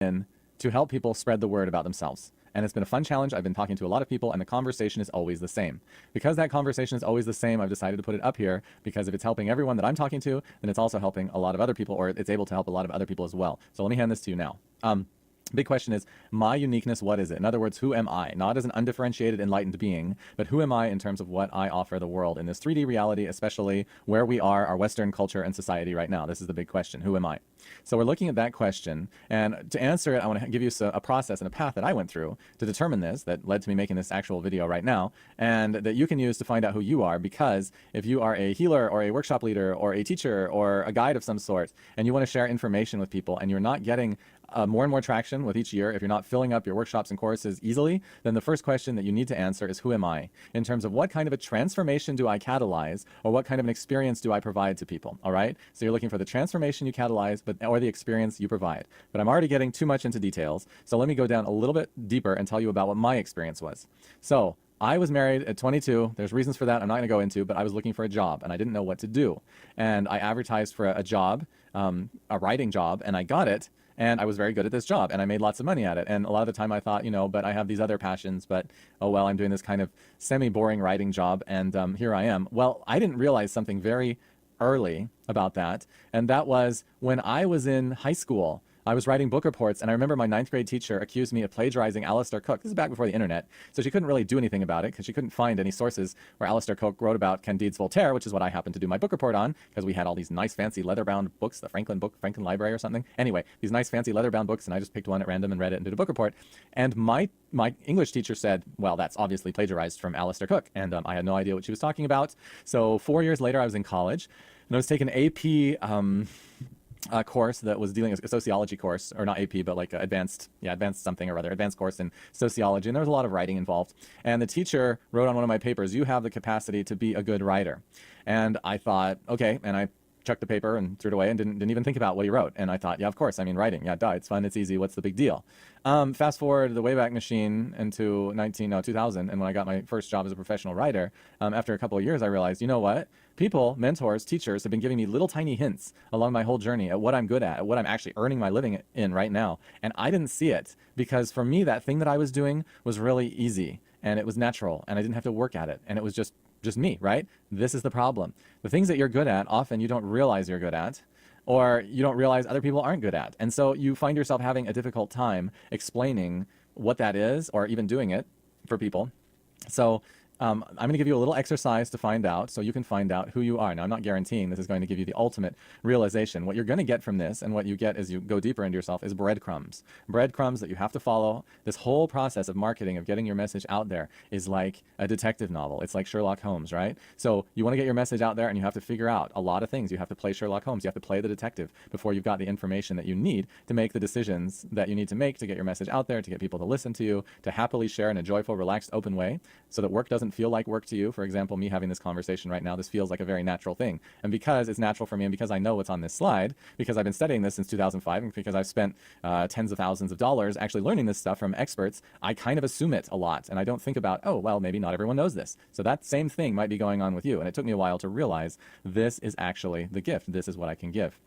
in to help people spread the word about themselves. And it's been a fun challenge. I've been talking to a lot of people, and the conversation is always the same. Because that conversation is always the same, I've decided to put it up here, because if it's helping everyone that I'm talking to, then it's also helping a lot of other people, or it's able to help a lot of other people as well. So let me hand this to you now. Big question is, my uniqueness, what is it? In other words, who am I? Not as an undifferentiated, enlightened being, but who am I in terms of what I offer the world in this 3D reality, especially where we are, our Western culture and society right now. This is the big question. Who am I? So we're looking at that question, and to answer it, I want to give you a process and a path that I went through to determine this, that led to me making this actual video right now, and that you can use to find out who you are. Because if you are a healer or a workshop leader or a teacher or a guide of some sort, and you want to share information with people, and you're not getting more and more traction with each year, if you're not filling up your workshops and courses easily, then the first question that you need to answer is, who am I? In terms of what kind of a transformation do I catalyze, or what kind of an experience do I provide to people, all right? So you're looking for the transformation you catalyze, or the experience you provide. But I'm already getting too much into details, so let me go down a little bit deeper and tell you about what my experience was. So I was married at 22. There's reasons for that I'm not going to go into, but I was looking for a job, and I didn't know what to do. And I advertised for a job, a writing job, and I got it. And I was very good at this job, and I made lots of money at it. And a lot of the time I thought, but I have these other passions, but oh well, I'm doing this kind of semi-boring writing job, and here I am. Well, I didn't realize something very early about that, and that was when I was in high school. I was writing book reports, and I remember my 9th grade teacher accused me of plagiarizing Alistair Cook. This is back before the internet, so she couldn't really do anything about it because she couldn't find any sources where Alistair Cook wrote about Candide's Voltaire, which is what I happened to do my book report on, because we had all these nice fancy leather-bound books, the Franklin Library or something. Anyway, these nice fancy leather-bound books, and I just picked one at random and read it and did a book report. And my English teacher said, well, that's obviously plagiarized from Alistair Cook, and I had no idea what she was talking about. So 4 years later, I was in college, and I was taking an AP course that was dealing with a sociology course, or not AP, but like advanced something or other, advanced course in sociology. And there was a lot of writing involved. And the teacher wrote on one of my papers, you have the capacity to be a good writer. And I thought, okay. And I chucked the paper and threw it away and didn't even think about what he wrote. And I thought, yeah, of course. I mean, writing, yeah, duh, it's fun, it's easy. What's the big deal? Fast forward the Wayback Machine into 2000, and when I got my first job as a professional writer, after a couple of years, I realized, you know what? People, mentors, teachers have been giving me little tiny hints along my whole journey at what I'm good at what I'm actually earning my living in right now. And I didn't see it because for me, that thing that I was doing was really easy and it was natural and I didn't have to work at it. And it was just me, right? This is the problem. The things that you're good at, often you don't realize you're good at, or you don't realize other people aren't good at. And so you find yourself having a difficult time explaining what that is or even doing it for people. So I'm going to give you a little exercise to find out, so you can find out who you are. Now, I'm not guaranteeing this is going to give you the ultimate realization. What you're going to get from this, and what you get as you go deeper into yourself, is breadcrumbs. Breadcrumbs that you have to follow. This whole process of marketing, of getting your message out there, is like a detective novel. It's like Sherlock Holmes, right? So you want to get your message out there, and you have to figure out a lot of things. You have to play Sherlock Holmes. You have to play the detective before you've got the information that you need to make the decisions that you need to make to get your message out there, to get people to listen to you, to happily share in a joyful, relaxed, open way, so that work doesn't feel like work to you. For example, me having this conversation right now, this feels like a very natural thing. And because it's natural for me, and because I know what's on this slide, because I've been studying this since 2005, and because I've spent tens of thousands of dollars actually learning this stuff from experts, I kind of assume it a lot. And I don't think about, oh, well, maybe not everyone knows this. So that same thing might be going on with you. And it took me a while to realize this is actually the gift. This is what I can give.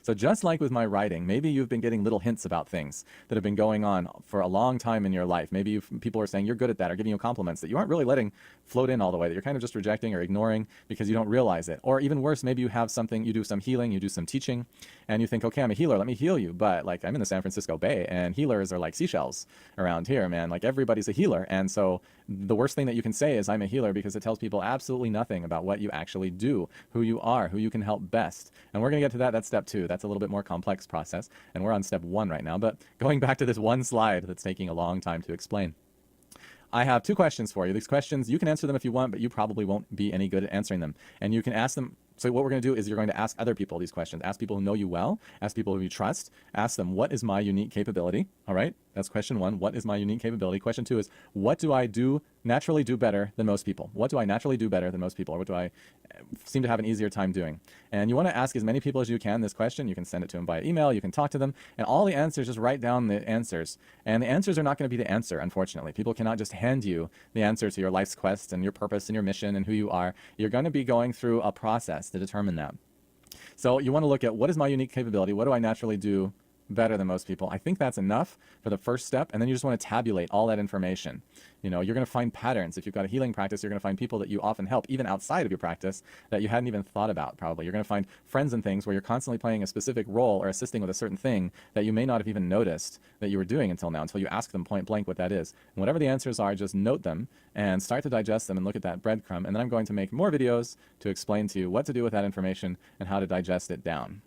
So just like with my writing, maybe you've been getting little hints about things that have been going on for a long time in your life. Maybe people are saying you're good at that, or giving you compliments that you aren't really letting float in all the way, that you're kind of just rejecting or ignoring because you don't realize it. Or even worse, maybe you have something, you do some healing, you do some teaching, and you think, okay, I'm a healer, let me heal you. But like, I'm in the San Francisco Bay, and healers are like seashells around here, man. Like, everybody's a healer. And so the worst thing that you can say is I'm a healer, because it tells people absolutely nothing about what you actually do, who you are, who you can help best. And we're going to get to that. That's step 2. That's a little bit more complex process, and we're on step 1 right now. But going back to this one slide that's taking a long time to explain, I have 2 questions for you. These questions, you can answer them if you want, but you probably won't be any good at answering them. And you can ask them. So what we're going to do is you're going to ask other people these questions. Ask people who know you well. Ask people who you trust. Ask them, what is my unique capability? All right? That's question 1. What is my unique capability? Question 2 is, what do I naturally do better than most people? What do I naturally do better than most people? Or what do I seem to have an easier time doing? And you want to ask as many people as you can this question. You can send it to them by email. You can talk to them. And all the answers, just write down the answers. And the answers are not going to be the answer, unfortunately. People cannot just hand you the answer to your life's quest and your purpose and your mission and who you are. You're going to be going through a process to determine that. So you want to look at, what is my unique capability? What do I naturally do better than most people. I think that's enough for the first step. And then you just want to tabulate all that information. You know, you're going to find patterns. If you've got a healing practice, you're going to find people that you often help, even outside of your practice, that you hadn't even thought about, probably. You're going to find friends and things where you're constantly playing a specific role or assisting with a certain thing that you may not have even noticed that you were doing until now, until you ask them point blank what that is. And whatever the answers are, just note them and start to digest them and look at that breadcrumb. And then I'm going to make more videos to explain to you what to do with that information and how to digest it down.